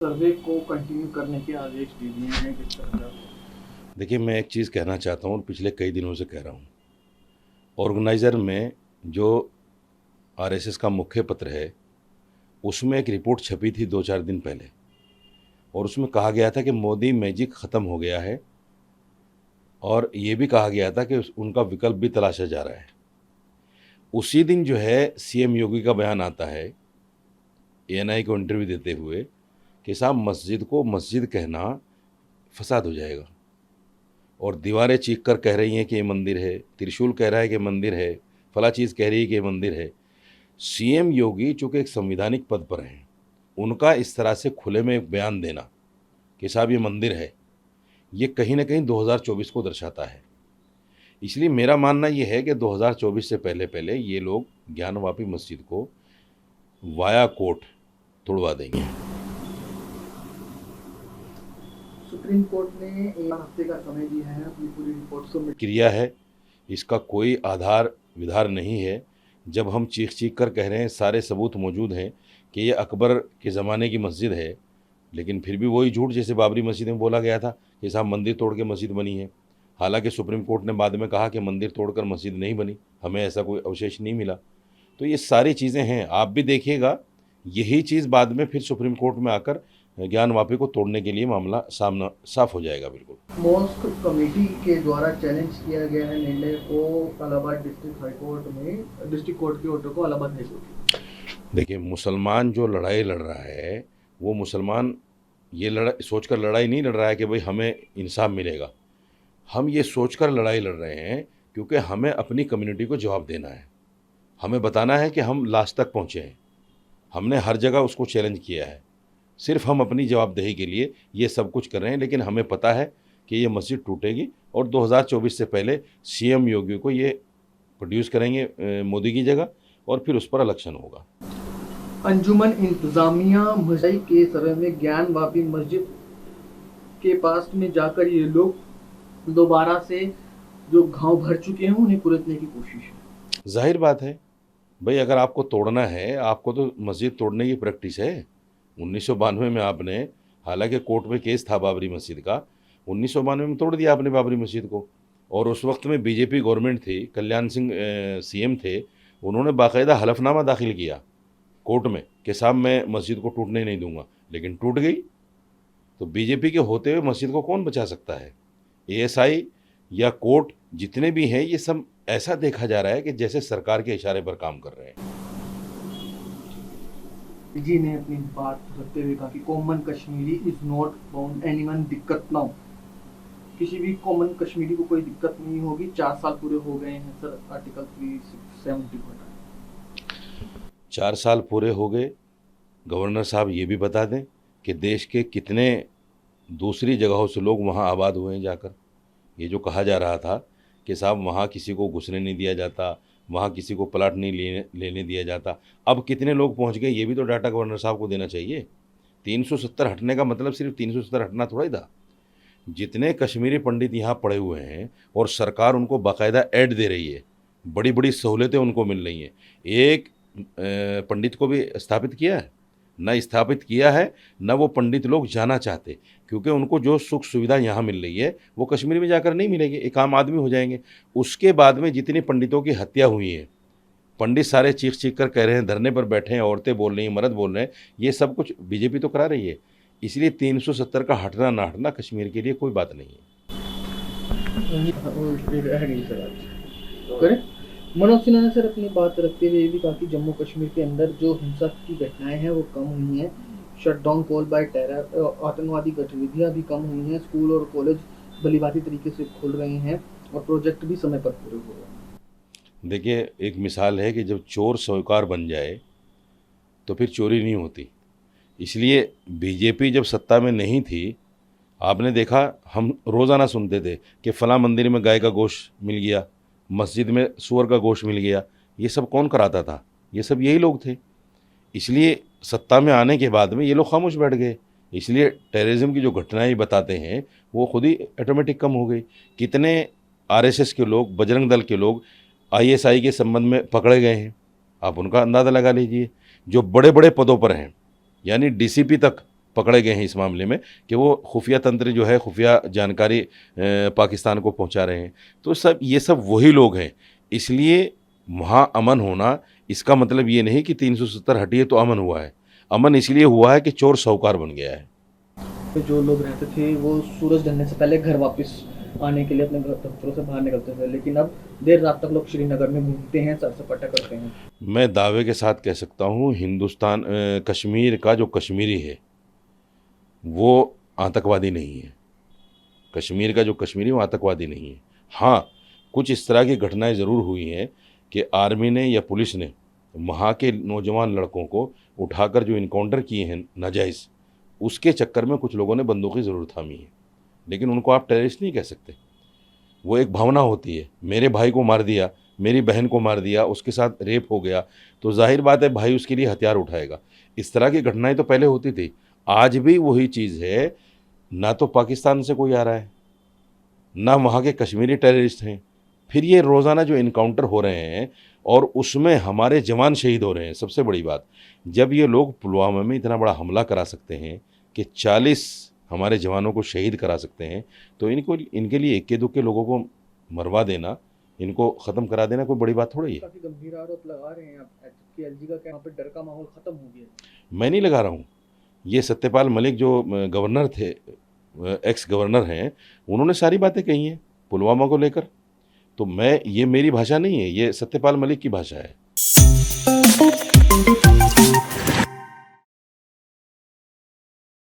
सर्वे को कंटिन्यू करने के आदेश दे दिए हैं किस तरह का? देखिए, मैं एक चीज़ कहना चाहता हूँ और पिछले कई दिनों से कह रहा हूँ। ऑर्गेनाइज़र में जो आरएसएस का मुख्य पत्र है, उसमें एक रिपोर्ट छपी थी 2-4 दिन पहले और उसमें कहा गया था कि मोदी मैजिक ख़त्म हो गया है और ये भी कहा गया था कि उनका विकल्प भी तलाशा जा रहा है। उसी दिन जो है सीएम योगी का बयान आता है, एएनआई को इंटरव्यू देते हुए कि साहब मस्जिद को मस्जिद कहना फ़साद हो जाएगा और दीवारें चीख कर कह रही हैं कि ये मंदिर है, त्रिशूल कह रहा है कि मंदिर है, फला चीज़ कह रही है कि ये मंदिर है। सीएम योगी चूँकि एक संवैधानिक पद पर हैं, उनका इस तरह से खुले में एक बयान देना कि साहब ये मंदिर है, ये कहीं न कहीं 2024 को दर्शाता है। इसलिए मेरा मानना ये है कि 2024 से पहले-पहले ये लोग ज्ञानवापी मस्जिद को वाया कोर्ट तुड़वा देंगे। सुप्रीम कोर्ट ने 1 हफ्ते का समय दिया है अपनी पूरी रिपोर्ट को क्रिया है, इसका कोई आधार विधार नहीं है। जब हम चीख-चीख कर कह रहे हैं, सारे सबूत मौजूद हैं कि ये अकबर के ज़माने की मस्जिद है, लेकिन फिर भी वही झूठ जैसे बाबरी मस्जिद में बोला गया था कि साहब मंदिर तोड़ के मस्जिद बनी है। हालाँकि सुप्रीम कोर्ट ने बाद में कहा कि मंदिर तोड़कर मस्जिद नहीं बनी, हमें ऐसा कोई अवशेष नहीं मिला। तो ये सारी चीज़ें हैं, आप भी देखिएगा, यही चीज़ बाद में फिर सुप्रीम कोर्ट में आकर ज्ञानवापी को तोड़ने के लिए मामला सामना साफ हो जाएगा बिल्कुल। मॉस्क कमेटी के द्वारा चैलेंज किया गया है निर्णय को इलाहाबाद डिस्ट्रिक्ट हाई कोर्ट में, डिस्ट्रिक्ट कोर्ट के ऑर्डर को इलाहाबाद हाई कोर्ट। देखिए, मुसलमान जो लड़ाई लड़ रहा है, वो मुसलमान ये सोचकर लड़ाई नहीं लड़ रहा है कि भाई हमें इंसाफ मिलेगा। हम ये सोचकर लड़ाई लड़ रहे हैं क्योंकि हमें अपनी कम्युनिटी को जवाब देना है। हमें बताना है कि हम लास्ट तक पहुँचे हैं। हमने हर जगह उसको चैलेंज किया है। सिर्फ हम अपनी जवाबदेही के लिए ये सब कुछ कर रहे हैं, लेकिन हमें पता है कि ये मस्जिद टूटेगी और 2024 से पहले सीएम योगी को ये प्रोड्यूस करेंगे मोदी की जगह और फिर उस पर इलेक्शन होगा। अंजुमन इंतजामिया मस्जिद के सर्वे में ज्ञानवापी मस्जिद के पास में जाकर ये लोग दोबारा से जो घाव भर चुके हैं उन्हें कुरेदने की कोशिश है। जाहिर बात है भाई, अगर आपको तोड़ना है, आपको तो मस्जिद तोड़ने की प्रैक्टिस है। 1992 में आपने, हालांकि कोर्ट में केस था बाबरी मस्जिद का, 1992 में तोड़ दिया आपने बाबरी मस्जिद को। और उस वक्त में बीजेपी गवर्नमेंट थी, कल्याण सिंह सीएम थे, उन्होंने बाकायदा हलफनामा दाखिल किया कोर्ट में कि साहब मैं मस्जिद को टूटने नहीं दूंगा, लेकिन टूट गई। तो बीजेपी के होते हुए मस्जिद को कौन बचा सकता है? एएसआई या कोर्ट जितने भी हैं, ये सब ऐसा देखा जा रहा है कि जैसे सरकार के इशारे पर काम कर रहे हैं। जी ने अपनी बात रखते हुए कहा कि common Kashmiri is not found anyone दिक्कत ना हो, किसी भी कॉमन कश्मीरी को कोई दिक्कत नहीं होगी। 4 साल पूरे हो गए हैं सर, आर्टिकल 370 को हटाया। 4 साल पूरे हो गए। गवर्नर साहब ये भी बता दें कि देश के कितने दूसरी जगहों से लोग वहाँ आबाद हुए हैं जाकर। ये जो कहा जा रहा था कि साहब वहाँ किसी को घुसने नहीं दिया जाता, वहाँ किसी को प्लाट नहीं लेने दिया जाता, अब कितने लोग पहुँच गए, ये भी तो डाटा गवर्नर साहब को देना चाहिए। 370 हटने का मतलब सिर्फ 370 हटना थोड़ा ही था। जितने कश्मीरी पंडित यहाँ पड़े हुए हैं और सरकार उनको बाकायदा ऐड दे रही है, बड़ी बड़ी सहूलतें उनको मिल रही हैं। एक पंडित को भी स्थापित किया है? न स्थापित किया है, न वो पंडित लोग जाना चाहते, क्योंकि उनको जो सुख सुविधा यहाँ मिल रही है वो कश्मीर में जाकर नहीं मिलेगी, एक आम आदमी हो जाएंगे। उसके बाद में जितनी पंडितों की हत्या हुई है, पंडित सारे चीख चीख कर कह रहे हैं, धरने पर बैठे हैं, औरतें बोल रही हैं, मर्द बोल रहे हैं, ये सब कुछ बीजेपी तो करा रही है। इसलिए 370 का हटना ना हटना कश्मीर के लिए कोई बात नहीं है। मनोज सिन्हा ने सर अपनी बात रखते हुए ये भी कहा कि जम्मू कश्मीर के अंदर जो हिंसा की घटनाएं हैं वो कम हुई हैं, शटडाउन कॉल बाय टेरर, आतंकवादी गतिविधियां भी कम हुई हैं, स्कूल और कॉलेज भलीभांति तरीके से खुल रहे हैं और प्रोजेक्ट भी समय पर पूरे हो रहे हैं। देखिए, एक मिसाल है कि जब चोर साहूकार बन जाए तो फिर चोरी नहीं होती। इसलिए बीजेपी जब सत्ता में नहीं थी, आपने देखा हम रोज़ाना सुनते थे कि फ़लाँ मंदिर में गाय का गोश्त मिल गया, मस्जिद में सूअर का गोश्त मिल गया। ये सब कौन कराता था? ये सब यही लोग थे। इसलिए सत्ता में आने के बाद में ये लोग खामोश बैठ गए। इसलिए टेररिज्म की जो घटनाएं बताते हैं वो खुद ही ऑटोमेटिक कम हो गई। कितने आरएसएस के लोग, बजरंग दल के लोग आईएसआई के संबंध में पकड़े गए हैं, आप उनका अंदाज़ा लगा लीजिए। जो बड़े बड़े पदों पर हैं, यानी डीसीपी तक पकड़े गए हैं इस मामले में कि वो खुफिया तंत्र जो है, खुफिया जानकारी पाकिस्तान को पहुंचा रहे हैं। तो ये सब वही लोग हैं। इसलिए वहाँ अमन होना, इसका मतलब ये नहीं कि 370 हटिए तो अमन हुआ है। अमन इसलिए हुआ है कि चोर साहूकार बन गया है। तो जो लोग रहते थे वो सूरज ढलने से पहले घर वापस आने के लिए अपने दफ्तरों से बाहर निकलते थे, लेकिन अब देर रात तक लोग श्रीनगर में घूमते हैं, सर सपाटा करते हैं। मैं दावे के साथ कह सकता हूँ, हिंदुस्तान कश्मीर का जो कश्मीरी है वो आतंकवादी नहीं है। कश्मीर का जो कश्मीरी वो आतंकवादी नहीं है। हाँ, कुछ इस तरह की घटनाएं ज़रूर हुई हैं कि आर्मी ने या पुलिस ने वहाँ के नौजवान लड़कों को उठाकर जो इनकाउंटर किए हैं नाजायज़, उसके चक्कर में कुछ लोगों ने बंदूकें ज़रूर थामी हैं, लेकिन उनको आप टेररिस्ट नहीं कह सकते। वो एक भावना होती है, मेरे भाई को मार दिया, मेरी बहन को मार दिया, उसके साथ रेप हो गया, तो जाहिर बात है भाई उसके लिए हथियार उठाएगा। इस तरह की घटनाएं तो पहले होती थी, आज भी वही चीज़ है। ना तो पाकिस्तान से कोई आ रहा है, ना वहाँ के कश्मीरी टेररिस्ट हैं। फिर ये रोज़ाना जो इनकाउंटर हो रहे हैं और उसमें हमारे जवान शहीद हो रहे हैं। सबसे बड़ी बात, जब ये लोग पुलवामा में इतना बड़ा हमला करा सकते हैं कि 40 हमारे जवानों को शहीद करा सकते हैं, तो इनके लिए इक्के दुक्के लोगों को मरवा देना, इनको ख़त्म करा देना कोई बड़ी बात थोड़ी है। काफी गंभीर आरोप लगा रहे हैं आप कि एलजी का क्या, वहाँ पे डर का माहौल खत्म हो गया। मैं नहीं लगा रहा हूँ, ये सत्यपाल मलिक जो गवर्नर थे, एक्स गवर्नर हैं, उन्होंने सारी बातें कही हैं पुलवामा को लेकर। तो ये मेरी भाषा नहीं है, ये सत्यपाल मलिक की भाषा है।